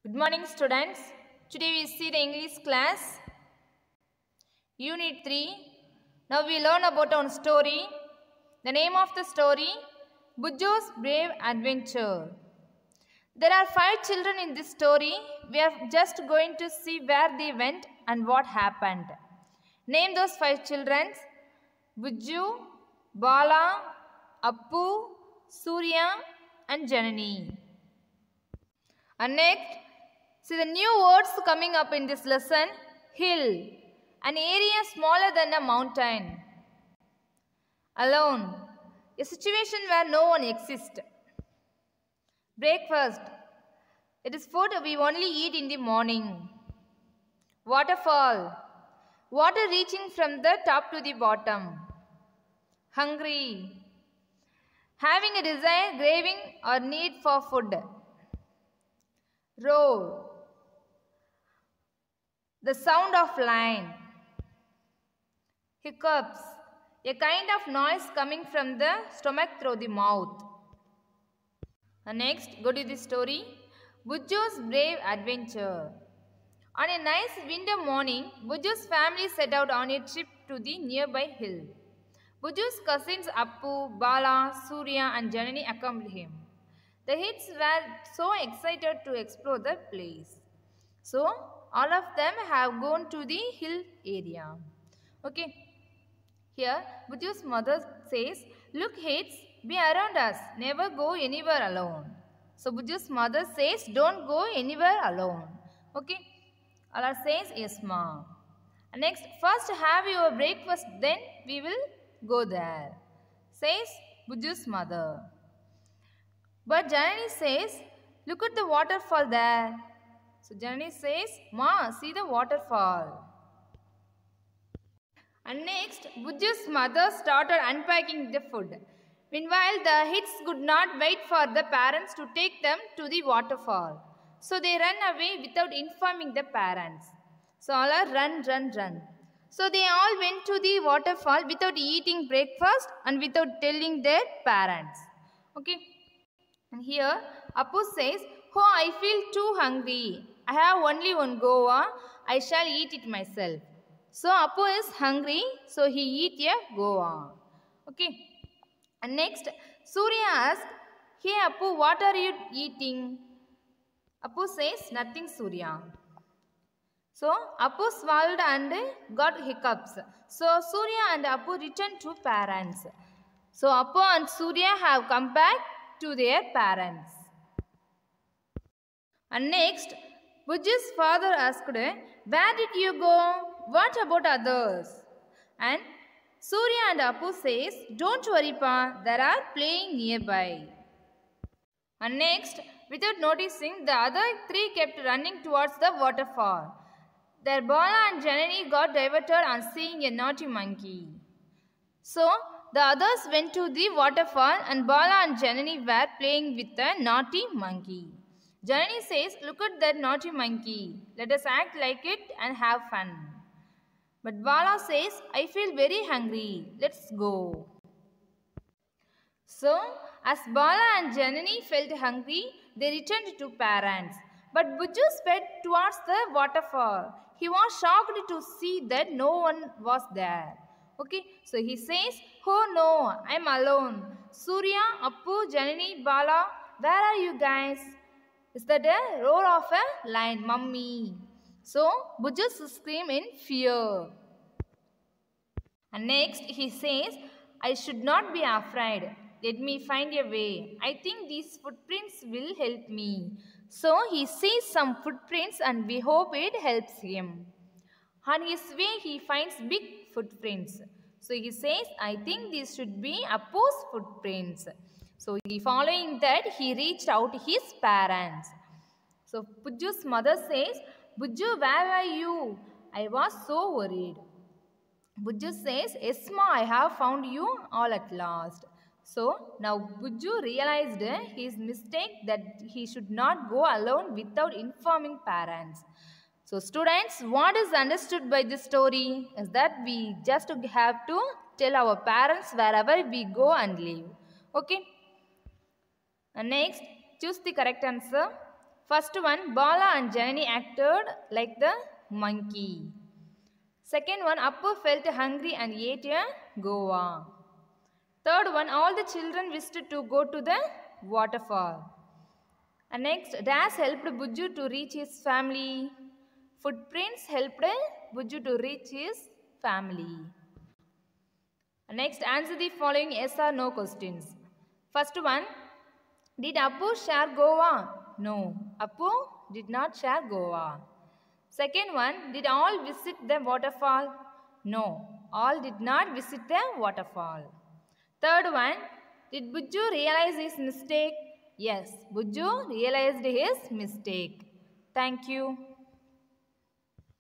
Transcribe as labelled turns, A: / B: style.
A: Good morning, students. Today we see the English class, Unit 3. Now we learn about one story. The name of the story, Bujju's Brave Adventure. There are 5 children in this story. We are just going to see where they went and what happened. Name those 5 children: Bujju, Bala, Appu, Surya and Janani. And next, see the new words coming up in this lesson: hill, an area smaller than a mountain. Alone, a situation where no one exists. Breakfast, it is food we only eat in the morning. Waterfall, water reaching from the top to the bottom. Hungry, having a desire, craving or need for food. Roar, the sound of lion. Hiccups, a kind of noise coming from the stomach through the mouth. And next, go to the story, Bujju's Brave Adventure. On a nice winter morning, Bujju's family set out on a trip to the nearby hill. Bujju's cousins Appu, Bala, Surya and Janani accompanied him. The kids were so excited to explore the place. So, all of them have gone to the hill area. Okay. Here, Bujju's mother says, "Look, kids, be around us. Never go anywhere alone." So, Bujju's mother says, "Don't go anywhere alone." Okay. Allah says, "Yes, ma." Next, first have your breakfast, then we will go there, says Bujju's mother. But Janani says, "Look at the waterfall there." So Janani says, "Ma, see the waterfall." And next, Bujju's mother started unpacking the food. Meanwhile, the kids could not wait for the parents to take them to the waterfall. So they ran away without informing the parents. So all are run. So they all went to the waterfall without eating breakfast and without telling their parents. Okay. And here, Appu says, "Oh, I feel too hungry. I have only one guava. I shall eat it myself." So Appu is hungry, so he eat a guava. Okay. And next, Surya asks, "Hey Appu, what are you eating?" Appu says, "Nothing, Surya." So Appu swallowed and got hiccups. So Surya and Appu returned to parents. So Appu and Surya have come back to their parents. And next, Bujju's father asked, "Where did you go? What about others?" And Surya and Appu says, "Don't worry, Pa, they are playing nearby." And next, without noticing, the other 3 kept running towards the waterfall. Their Bala and Janani got diverted on seeing a naughty monkey. So, the others went to the waterfall and Bala and Janani were playing with a naughty monkey. Janani says, "Look at that naughty monkey. Let us act like it and have fun." But Bala says, "I feel very hungry. Let's go." So, as Bala and Janani felt hungry, they returned to parents. But Bujju sped towards the waterfall. He was shocked to see that no one was there. Okay, so he says, "Oh no, I'm alone. Surya, Appu, Janani, Bala, where are you guys?" Is that a roar of a lion, "Mummy." So Bujju screamed in fear. And next he says, "I should not be afraid. Let me find a way. I think these footprints will help me." So he sees some footprints and we hope it helps him. On his way, he finds big footprints. So he says, "I think these should be Appu's footprints." So following that, he reached out to his parents. So Bujju's mother says, "Bujju, where were you? I was so worried." Bujju says, "Yes, Ma, I have found you all at last." So now Bujju realized his mistake, that he should not go alone without informing parents. So students, what is understood by this story is that we just have to tell our parents wherever we go and live. Okay. And next, choose the correct answer. First one, Bala and Janani acted like the monkey. Second one, Appu felt hungry and ate a guava. Third one, all the children wished to go to the waterfall. And next, Das helped Bujju to reach his family. Footprints helped Bujju to reach his family. Next, answer the following yes or no questions. First one, did Appu share Goa? No, Appu did not share Goa. Second one, did all visit the waterfall? No, all did not visit the waterfall. Third one, did Bujju realize his mistake? Yes, Bujju realized his mistake. Thank you.